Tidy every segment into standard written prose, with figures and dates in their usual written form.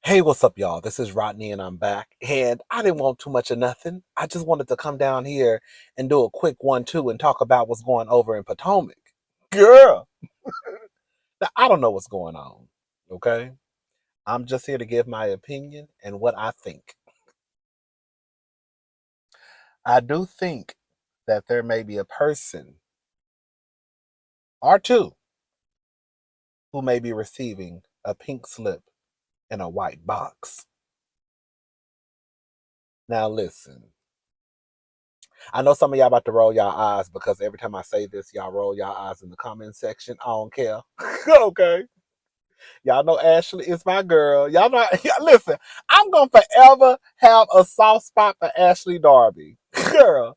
Hey, what's up, y'all? This is Rodney, and I'm back. And I didn't want too much of nothing. I just wanted to come down here and do a quick 1-2 and talk about what's going over in Potomac. Girl, now, I don't know what's going on, okay? I'm just here to give my opinion and what I think. I do think that there may be a person or two who may be receiving a pink slip in a white box. Now, listen. I know some of y'all about to roll y'all eyes because every time I say this, y'all roll y'all eyes in the comment section. I don't care. Okay. Y'all know Ashley is my girl. Y'all know, listen, I'm going to forever have a soft spot for Ashley Darby. Girl,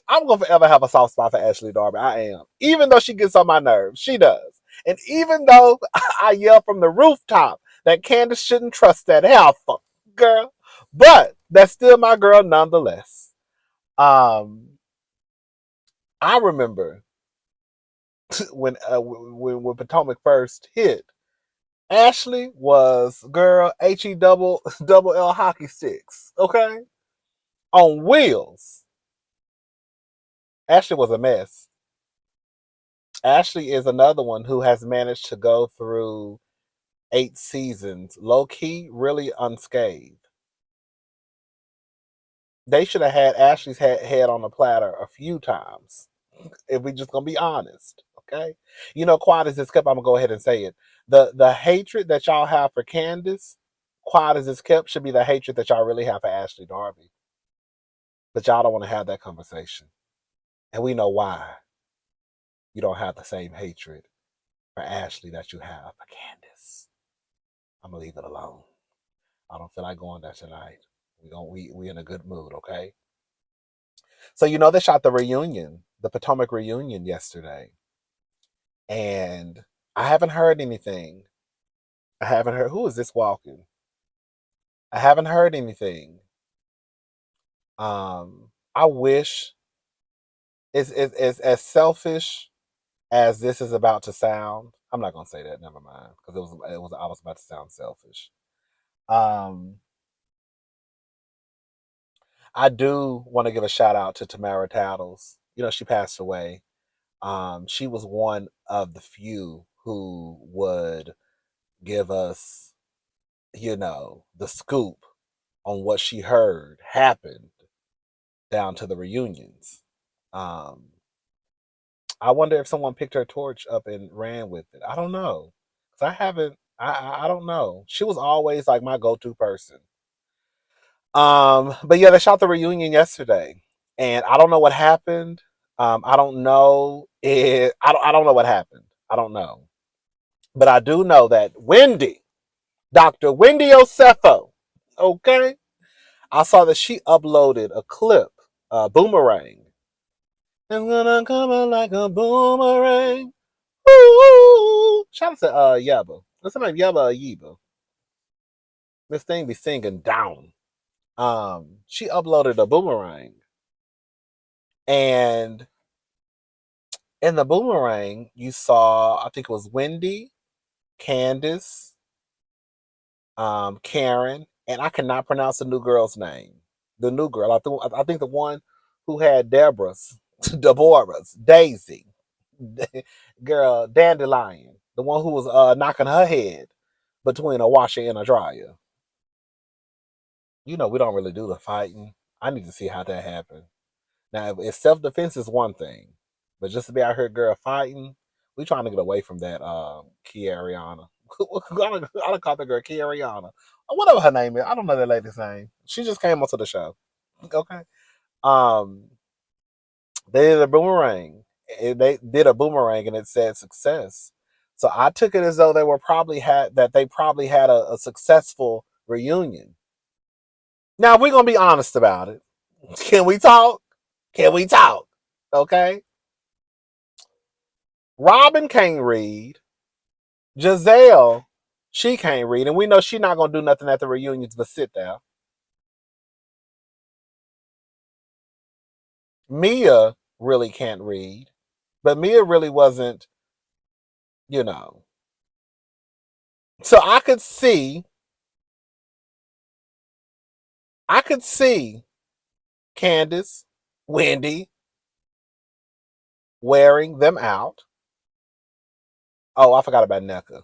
I'm going to forever have a soft spot for Ashley Darby. I am. Even though she gets on my nerves. She does. And even though I yell from the rooftop that Candiace shouldn't trust that heifer, girl. But that's still my girl nonetheless. Um, I remember when Potomac first hit. Ashley was girl double L hockey sticks, okay, on wheels. Ashley was a mess. Ashley is another one who has managed to go through 8 seasons, low key, really unscathed. They should have had Ashley's head on the platter a few times. If we just gonna be honest, okay? You know, quiet as it's kept, I'm gonna go ahead and say it. The hatred that y'all have for Candiace, quiet as it's kept, should be the hatred that y'all really have for Ashley Darby. But y'all don't want to have that conversation. And we know why you don't have the same hatred for Ashley that you have for Candiace. I'm gonna leave it alone. I don't feel like going there tonight. We in a good mood, okay? So you know they shot the reunion, the Potomac reunion yesterday. And I haven't heard anything. I haven't heard. Who is this walking? I haven't heard anything. I wish it's as selfish as this is about to sound. I'm not gonna say that. Never mind, because it was I was about to sound selfish. Um, I do want to give a shout out to Tamara Tattles. You know, she passed away. She was one of the few who would give us, the scoop on what she heard happened down to the reunions. Um, I wonder if someone picked her torch up and ran with it. I don't know. 'Cause I haven't. I don't know. She was always like my go-to person. But yeah, they shot the reunion yesterday, and I don't know what happened. I don't know. I don't know what happened. I don't know. But I do know that Dr. Wendy Osefo, okay, I saw that she uploaded a clip, boomerang. It's gonna come out like a boomerang. Ooh. Shout out to Yaba. What's her name? Yaba or Yiba? This thing be singing down. She uploaded a boomerang, and in the boomerang, you saw, I think it was Wendy, Candiace, Karen, and I cannot pronounce the new girl's name. The new girl, I think the one who had Deborah's, Daisy, girl, Dandelion, the one who was knocking her head between a washer and a dryer. You know, we don't really do the fighting. I need to see how that happened. Now, if self defense is one thing, but just to be out here, girl, fighting, we trying to get away from that. Kiariana. I don't call the girl Kiariana, or whatever her name is. I don't know that lady's name. She just came onto the show. Okay. Um, they did a boomerang. They did a boomerang, and it said success. So I took it as though they probably had a successful reunion. Now we're gonna be honest about it. Can we talk? Can we talk? Okay. Robin can't read. Giselle, she can't read, and we know she's not gonna do nothing at the reunions but sit there. Mia really can't read, but Mia really wasn't, you know. So I could see Candiace, Wendy wearing them out. Oh, I forgot about NECA.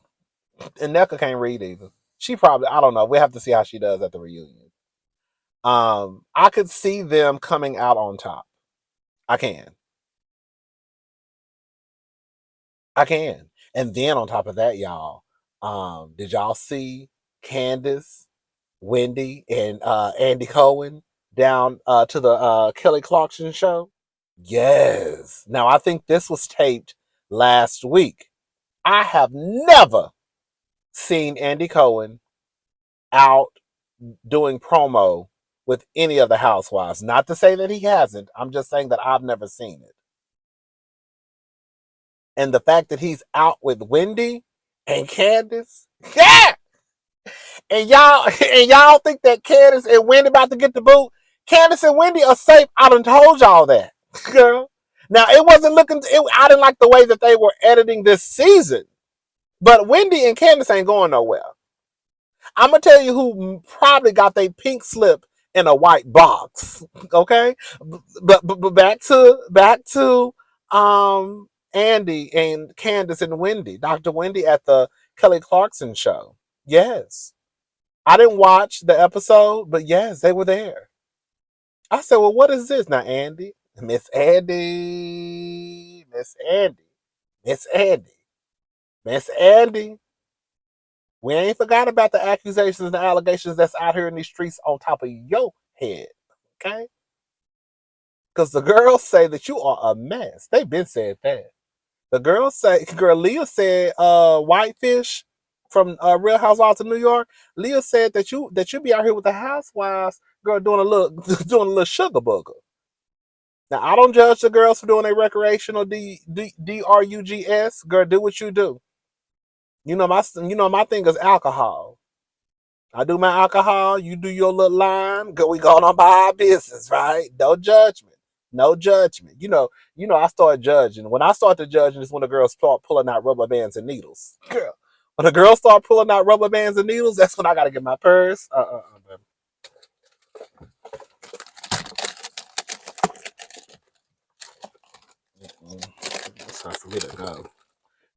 And NECA can't read either. She probably, I don't know. We have to see how she does at the reunion. I could see them coming out on top. I can. I can. And then on top of that, y'all, did y'all see Candiace, Wendy, and Andy Cohen down to the Kelly Clarkson show? Yes. Now I think this was taped last week. I have never seen Andy Cohen out doing promo with any of the housewives. Not to say that he hasn't. I'm just saying that I've never seen it. And the fact that he's out with Wendy and Candiace, yeah. And y'all think that Candiace and Wendy about to get the boot. Candiace and Wendy are safe. I done told y'all that, girl. Now it wasn't looking. I didn't like the way that they were editing this season. But Wendy and Candiace ain't going nowhere. I'm gonna tell you who probably got their pink slip in a white box. Okay, but back to Andy and Candiace and Wendy, Dr. Wendy at the Kelly Clarkson show. Yes, I didn't watch the episode, but yes, they were there. I said, "Well, what is this now, Andy? Miss Andy, Miss Andy, Miss Andy, Miss Andy." We ain't forgot about the accusations and the allegations that's out here in these streets on top of your head. Okay? Because the girls say that you are a mess. They've been said that. The girls say, girl, Leah said, Whitefish from Real Housewives of New York. Leah said that you be out here with the housewives, girl, doing a little doing a little sugar booger. Now I don't judge the girls for doing a recreational drugs. Girl, do what you do. You know my thing is alcohol. I do my alcohol, you do your little line. We going on by our business, right? No judgment. No judgment. I start judging. When I start to judging is when the girls start pulling out rubber bands and needles. Girl. When the girls start pulling out rubber bands and needles, that's when I gotta get my purse. It's time for me to go.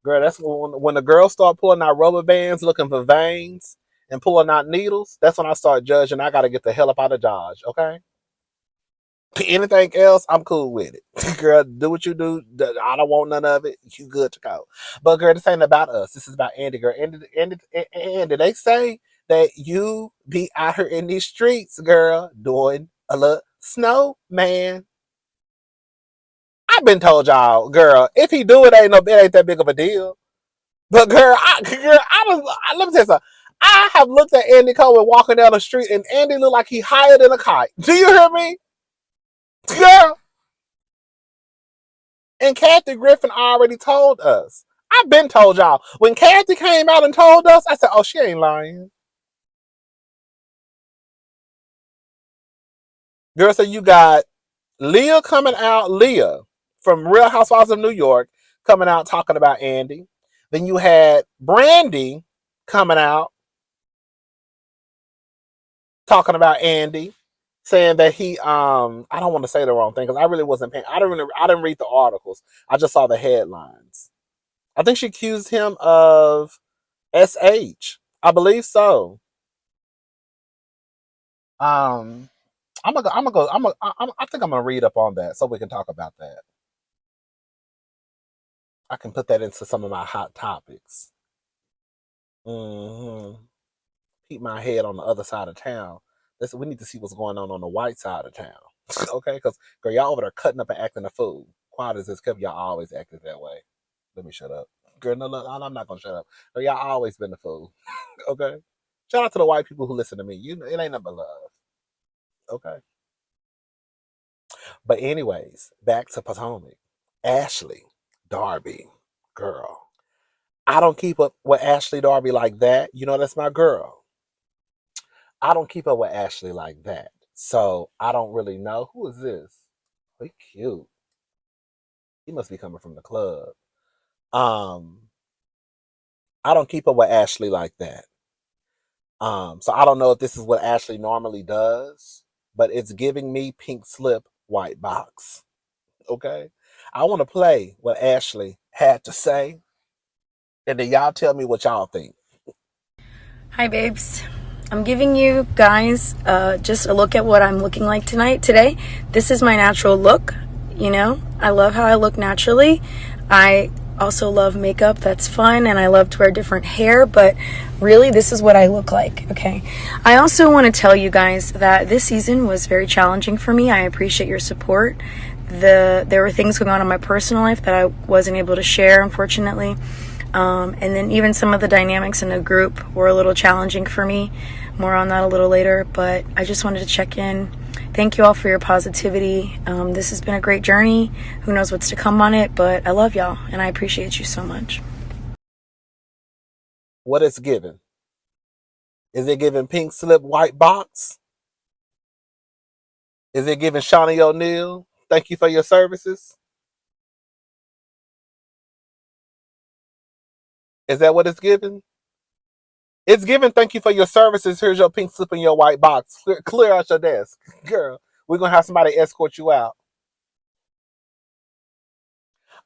Girl, that's when the girls start pulling out rubber bands looking for veins and pulling out needles, that's when I start judging. I gotta get the hell up out of Dodge, okay? Anything else, I'm cool with it. Girl, do what you do. I don't want none of it. You good to go. But girl, this ain't about us. This is about Andy, girl. Andy, they say that you be out here in these streets, girl, doing a little snowman. I've been told y'all, girl, if he do it, it ain't that big of a deal. But let me tell you something. I have looked at Andy Cohen walking down the street, and Andy looked like he higher than a kite. Do you hear me, girl? And Kathy Griffin already told us. I've been told y'all. When Kathy came out and told us, I said, oh, she ain't lying. Girl, so you got Leah from Real Housewives of New York coming out talking about Andy. Then you had Brandy coming out talking about Andy, saying that he I don't want to say the wrong thing because I really wasn't paying. I didn't read the articles. I just saw the headlines. I think she accused him of SH. I believe so. Um, I'm gonna go. I'm gonna go. I think I'm gonna read up on that so we can talk about that. I can put that into some of my hot topics. hmm Keep my head on the other side of town. We need to see what's going on the white side of town. Okay, because girl, y'all over there cutting up and acting a fool. Quiet as this kept, y'all always acted that way. Let me shut up. Girl, no, I'm not gonna shut up. But y'all always been a fool. Okay. Shout out to the white people who listen to me. You know, it ain't nothing but love. Okay. But anyways, back to Potomac. Ashley Darby, girl. I don't keep up with Ashley Darby like that. You know, that's my girl. I don't keep up with Ashley like that. So I don't really know. Who is this? He cute. He must be coming from the club. Um, I don't keep up with Ashley like that. So I don't know if this is what Ashley normally does, but it's giving me pink slip, white box. Okay. I want to play what Ashley had to say, and then y'all tell me what y'all think. Hi, babes. I'm giving you guys just a look at what I'm looking like today. This is my natural look. You know, I love how I look naturally. I also love makeup. That's fun. And I love to wear different hair. But really, this is what I look like. Okay. I also want to tell you guys that this season was very challenging for me. I appreciate your support. There were things going on in my personal life that I wasn't able to share, unfortunately. And then even some of the dynamics in the group were a little challenging for me. More on that a little later, but I just wanted to check in. Thank you all for your positivity. This has been a great journey. Who knows what's to come on it, but I love y'all and I appreciate you so much. What it's given? Is it giving pink slip, white box? Is it giving Shawnee O'Neal, thank you for your services? Is that what it's giving? It's giving thank you for your services. Here's your pink slip in your white box. Clear out your desk. Girl, we're going to have somebody escort you out.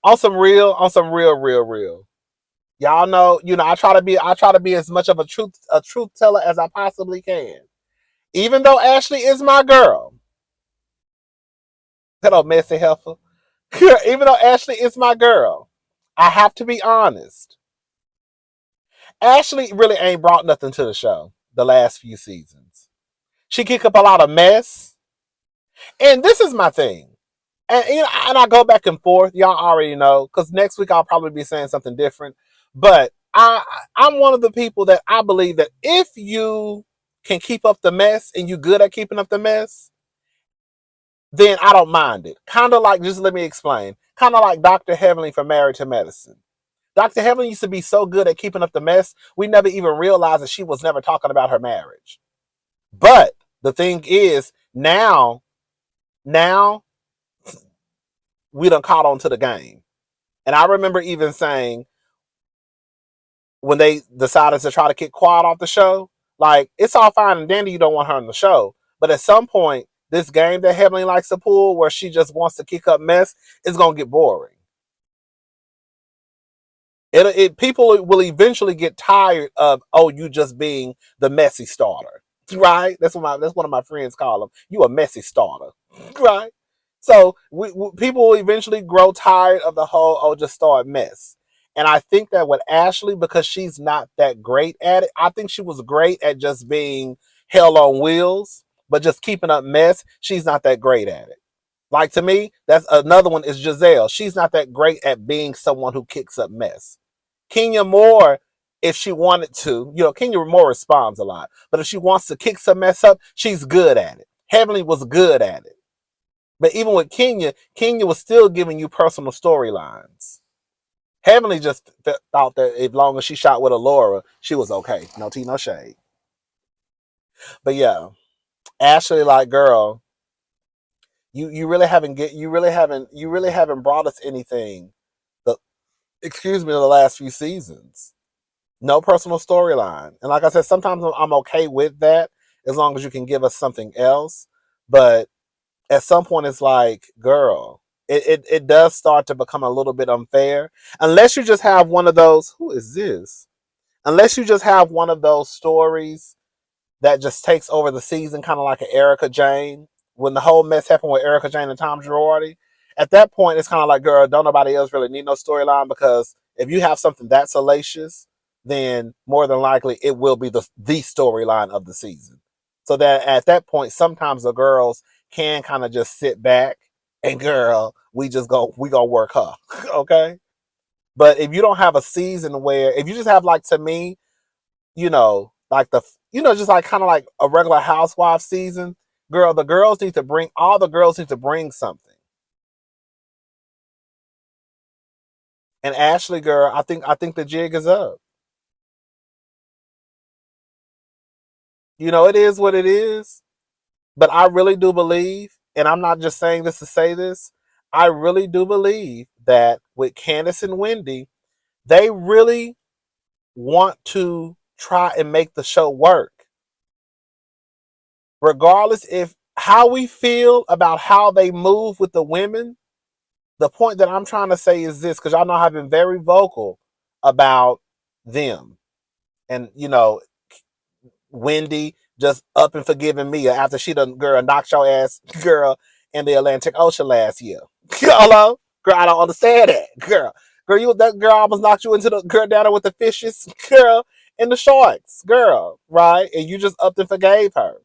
On some real. Y'all know, I try to be as much of a truth teller as I possibly can. Even though Ashley is my girl. Hello, messy heifer. Even though Ashley is my girl, I have to be honest. Ashley really ain't brought nothing to the show the last few seasons. She kick up a lot of mess. And this is my thing. And I go back and forth. Y'all already know, because next week I'll probably be saying something different. But I'm one of the people that I believe that if you can keep up the mess and you good at keeping up the mess, then I don't mind it. Kind of like, just let me explain. Kind of like Dr. Heavenly from Married to Medicine. Dr. Heavenly used to be so good at keeping up the mess, we never even realized that she was never talking about her marriage. But the thing is, now we done caught on to the game. And I remember even saying, when they decided to try to kick Quad off the show, like, it's all fine and dandy, you don't want her on the show. But at some point, this game that Heavenly likes to pull, where she just wants to kick up mess, is going to get boring. People will eventually get tired of, oh, you just being the messy starter, right? That's one of my friends call them. You a messy starter, right? So people will eventually grow tired of the whole, oh, just start mess. And I think that with Ashley, because she's not that great at it, I think she was great at just being hell on wheels, but just keeping up mess, she's not that great at it. Like, to me, that's another one is Giselle. She's not that great at being someone who kicks up mess. Kenya Moore, if she wanted to, Kenya Moore responds a lot, but if she wants to kick some mess up, she's good at it. Heavenly was good at it. But even with Kenya was still giving you personal storylines. Heavenly just thought that as long as she shot with Allura, she was okay. No tea, no shade. But yeah, Ashley, like, girl, you really haven't brought us anything. The excuse me, the last few seasons. No personal storyline. And like I said, sometimes I'm okay with that as long as you can give us something else. But at some point, it's like, girl, it does start to become a little bit unfair. Unless you just have one of those, who is this? Unless you just have one of those stories that just takes over the season, kind of like an Erica Jane. When the whole mess happened with Erica Jane and Tom Girardi, at that point, it's kind of like, girl, don't nobody else really need no storyline, because if you have something that salacious, then more than likely it will be the storyline of the season. So that at that point, sometimes the girls can kind of just sit back and, girl, we gonna work her, okay? But if you don't have a season where, if you just have, like, to me, like just like kind of like a regular housewife season, girl, all the girls need to bring something. And Ashley, girl, I think the jig is up. It is what it is. But I really do believe, and I'm not just saying this to say this, I really do believe that with Candiace and Wendy, they really want to try and make the show work. Regardless if how we feel about how they move with the women, the point that I'm trying to say is this, because y'all know I've been very vocal about them. And, Wendy just up and forgiving Mia after she done, girl, knocked your ass, girl, in the Atlantic Ocean last year. Hello? Girl, I don't understand that. Girl, that girl almost knocked you into the girl down there with the fishes, girl, and the sharks, girl, right? And you just up and forgave her.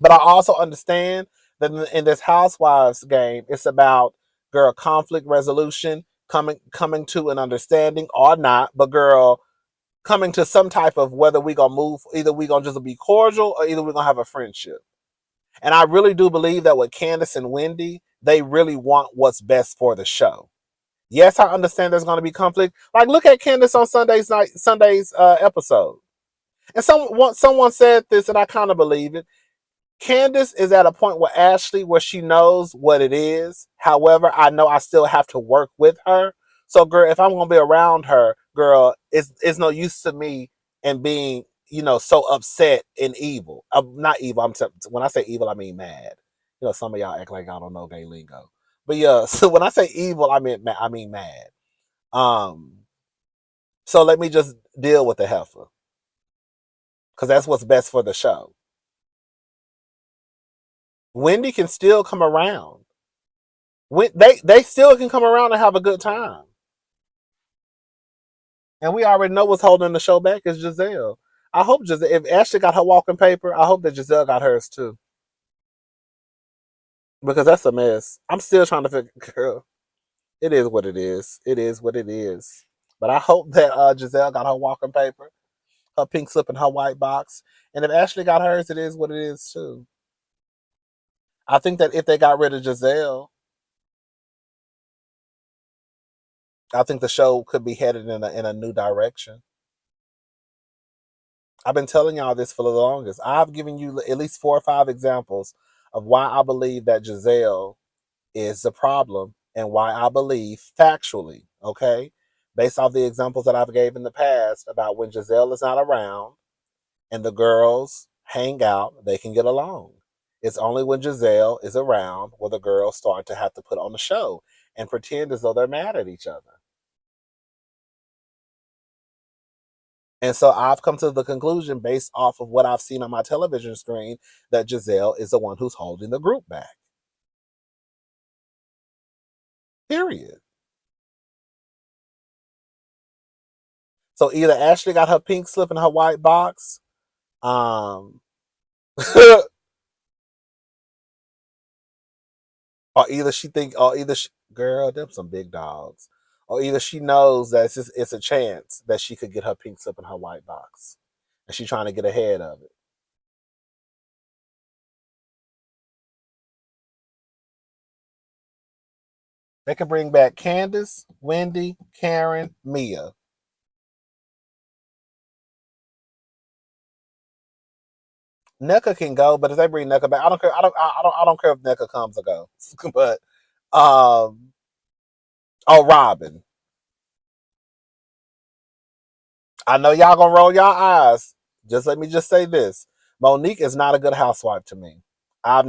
But I also understand that in this Housewives game, it's about, girl, conflict resolution, coming to an understanding or not, but girl, coming to some type of whether we gonna move, either we gonna just be cordial or either we gonna have a friendship. And I really do believe that with Candiace and Wendy, they really want what's best for the show. Yes, I understand there's gonna be conflict. Like, look at Candiace on Sunday's episode. And someone said this, and I kind of believe it. Candiace is at a point with Ashley where she knows what it is. However, I know I still have to work with her. So, girl, if I'm gonna be around her, girl, it's no use to me and being, so upset and evil. I'm not evil. When I say evil, I mean mad. Some of y'all act like I don't know gay lingo, but yeah. So when I say evil, I mean mad. Um, so let me just deal with the heifer because that's what's best for the show. Wendy can still come around. They still can come around and have a good time. And we already know what's holding the show back is Giselle. I hope Giselle, if Ashley got her walking paper, I hope that Giselle got hers too. Because that's a mess. I'm still trying to figure, girl, it is what it is. It is what it is. But I hope that Giselle got her walking paper, her pink slip, and her white box. And if Ashley got hers, it is what it is too. I think that if they got rid of Giselle, I think the show could be headed in a new direction. I've been telling y'all this for the longest. I've given you at least 4 or 5 examples of why I believe that Giselle is the problem and why I believe factually, okay, based off the examples that I've gave in the past about when Giselle is not around and the girls hang out, they can get along. It's only when Giselle is around where the girls start to have to put on a show and pretend as though they're mad at each other. And so I've come to the conclusion based off of what I've seen on my television screen that Giselle is the one who's holding the group back. Period. So either Ashley got her pink slip in her white box, or girl, them some big dogs, or either she knows that it's a chance that she could get her pink slip in her white box, and she's trying to get ahead of it. They can bring back Candiace, Wendy, Karen, Mia. NECA can go, but if they bring NECA back, I don't care. I don't care if NECA comes or goes. But oh, Robin. I know y'all gonna roll y'all eyes. Just let me just say this: Monique is not a good housewife to me. I've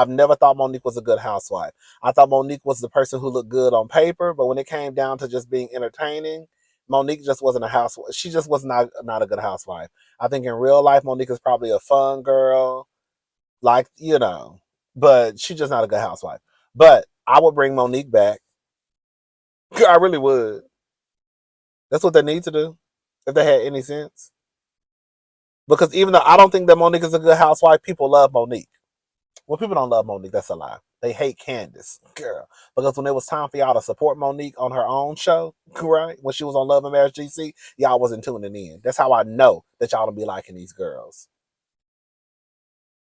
never thought Monique was a good housewife. I thought Monique was the person who looked good on paper, but when it came down to just being entertaining, Monique just wasn't a housewife. She just was not a good housewife. I think in real life, Monique is probably a fun girl, like but she's just not a good housewife. But I would bring Monique back. I really would. That's what they need to do if they had any sense. Because even though I don't think that Monique is a good housewife, people love Monique. Well, people don't love Monique. That's a lie. They hate Candiace, girl. Because when it was time for y'all to support Monique on her own show, right? When she was on Love and Marriage GC, y'all wasn't tuning in. That's how I know that y'all don't be liking these girls.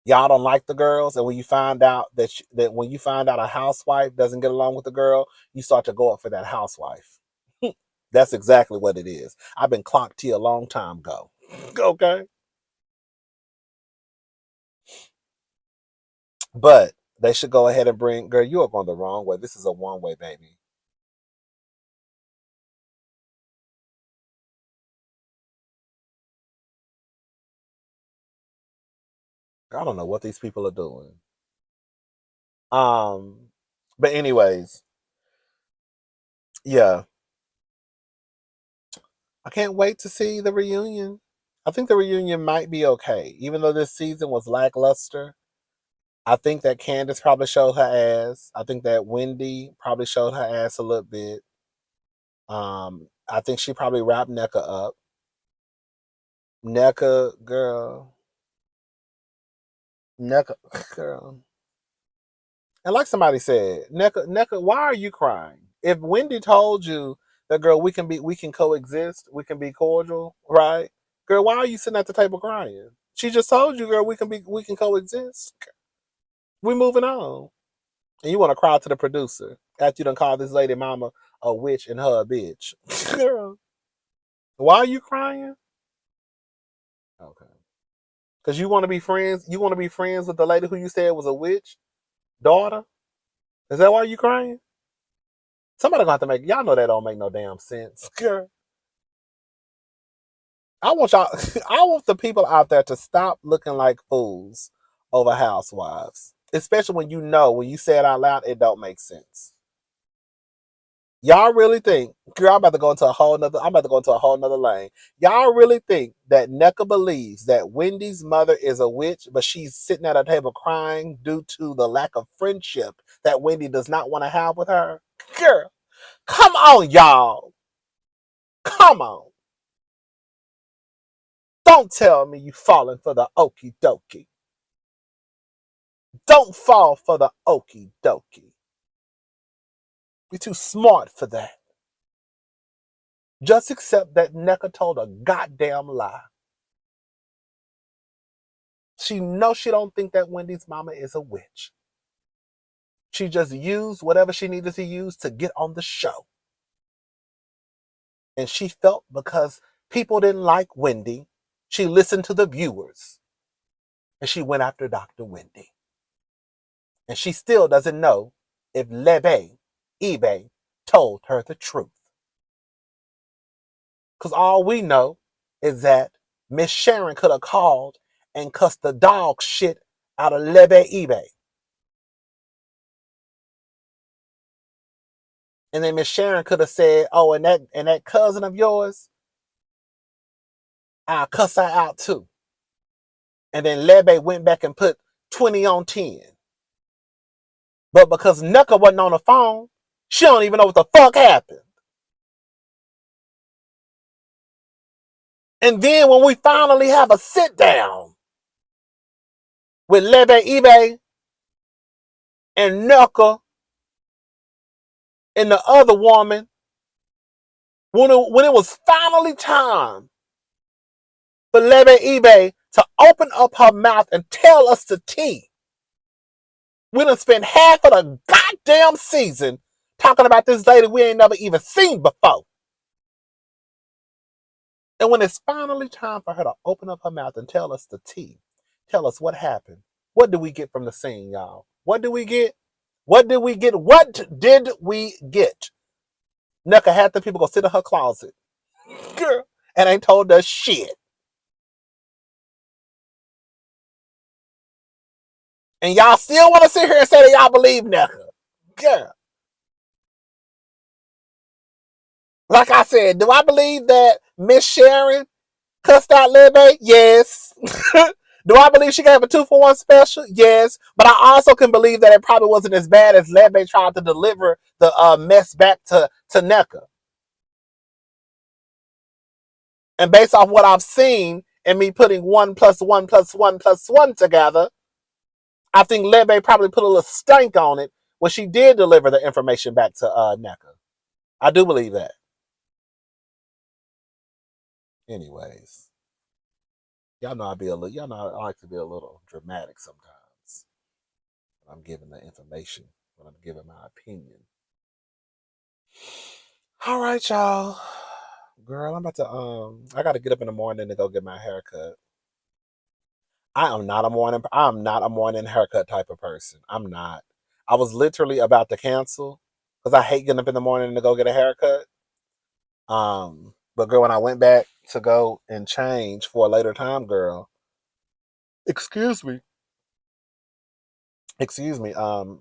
Y'all don't like the girls, and when you find out that when you find out a housewife doesn't get along with the girl, you start to go up for that housewife. That's exactly what it is. I've been clocked T a long time ago. Okay. But they should go ahead and bring, girl, you are going the wrong way. This is a one way, baby. I don't know what these people are doing. Um, but anyways, yeah, I can't wait to see the reunion. I think the reunion might be okay, even though this season was lackluster. I think that Candiace probably showed her ass. I think that Wendy probably showed her ass a little bit. I think she probably wrapped NECA up. NECA, girl, NECA, girl. And like somebody said, NECA, why are you crying? If Wendy told you that, girl, we can coexist, we can be cordial, right? Girl, why are you sitting at the table crying? She just told you, girl, we can coexist. We moving on. And you want to cry to the producer after you done call this lady mama a witch and her a bitch. Girl, why are you crying? Okay. Because you want to be friends. You want to be friends with the lady who you said was a witch daughter. Is that why you crying? Somebody gonna have to make y'all know that don't make no damn sense. Girl, I want y'all. I want the people out there to stop looking like fools over housewives, especially when you say it out loud, it don't make sense. Y'all really think, girl, I'm about to go into a whole nother. I'm about to go into a whole nother lane. Y'all really think that NECA believes that Wendy's mother is a witch, but she's sitting at a table crying due to the lack of friendship that Wendy does not want to have with her? Girl, come on, y'all. Come on. Don't tell me you falling for the okie dokie. Don't fall for the okie dokie. You're too smart for that. Just accept that NECA told a goddamn lie. She knows she don't think that Wendy's mama is a witch. She just used whatever she needed to use to get on the show. And she felt because people didn't like Wendy, she listened to the viewers. And she went after Dr. Wendy. And she still doesn't know if eBay told her the truth. Because all we know is that Miss Sharon could have called and cussed the dog shit out of eBay. And then Miss Sharon could have said, "Oh, and that cousin of yours, I'll cuss her out too." And then Lebe went back and put 20 on 10. But because Nucka wasn't on the phone, she don't even know what the fuck happened. And then when we finally have a sit down with Lebe eBay and Nucka and the other woman, when it was finally time for Lebe eBay to open up her mouth and tell us the tea, we done spent half of the goddamn season talking about this lady we ain't never even seen before. And when it's finally time for her to open up her mouth and tell us the tea, tell us what happened, what did we get from the scene, y'all? What did we get? What did we get? What did we get? Nucka had the people go sit in her closet. Girl, and ain't told us shit. And y'all still want to sit here and say that y'all believe Nucka. Girl. Like I said, do I believe that Miss Sharon cussed out Lil Baby? Yes. Do I believe she gave a 2-for-1 special? Yes. But I also can believe that it probably wasn't as bad as Lebe tried to deliver the mess back to NECA. And based off what I've seen and me putting 1+1+1+1 together, I think Lebe probably put a little stank on it when she did deliver the information back to NECA. I do believe that. Anyways, y'all know I like to be a little dramatic sometimes when I'm giving the information, when I'm giving my opinion. All right, y'all. Girl, I'm about to I gotta get up in the morning to go get my hair cut. I'm not a morning haircut type of person. I'm not. I was literally about to cancel because I hate getting up in the morning to go get a haircut. But girl, when I went back to go and change for a later time, girl, excuse me. excuse me,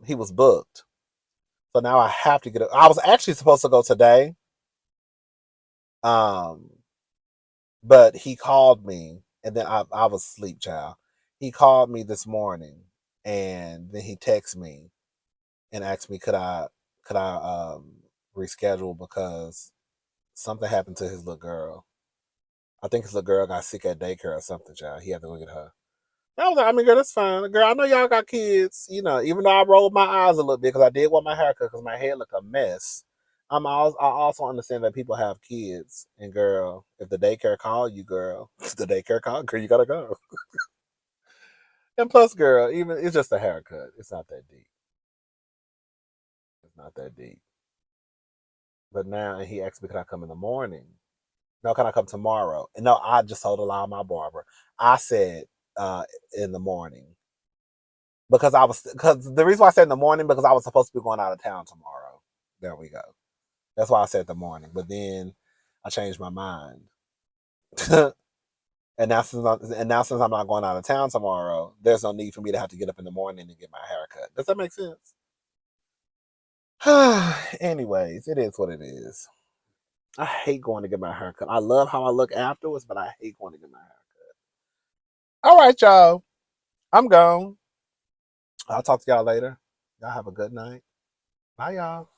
he was booked. So now I have to get it. I was actually supposed to go today. Um, but he called me and then I was asleep, child. He called me this morning and then he texted me and asked me could I reschedule because something happened to his little girl. I think his little girl got sick at daycare or something, child. He had to go get her. I was like, I mean, girl, that's fine. Girl, I know y'all got kids. You know, even though I rolled my eyes a little bit because I did want my haircut because my hair looked a mess. I also understand that people have kids. And, girl, if the daycare call you, girl, the daycare call, girl, you got to go. And plus, girl, even it's just a haircut. It's not that deep. It's not that deep. But now, and he asked me, can I come in the morning? No, can I come tomorrow? And no, I just told a lie on my barber. I said in the morning. Because the reason why I said in the morning because I was supposed to be going out of town tomorrow. There we go. That's why I said the morning. But then I changed my mind. and now since I'm not going out of town tomorrow, there's no need for me to have to get up in the morning and get my hair cut. Does that make sense? Anyways, it is what it is. I hate going to get my hair cut. I love how I look afterwards, but I hate going to get my hair cut. All right, y'all. I'm gone. I'll talk to y'all later. Y'all have a good night. Bye, y'all.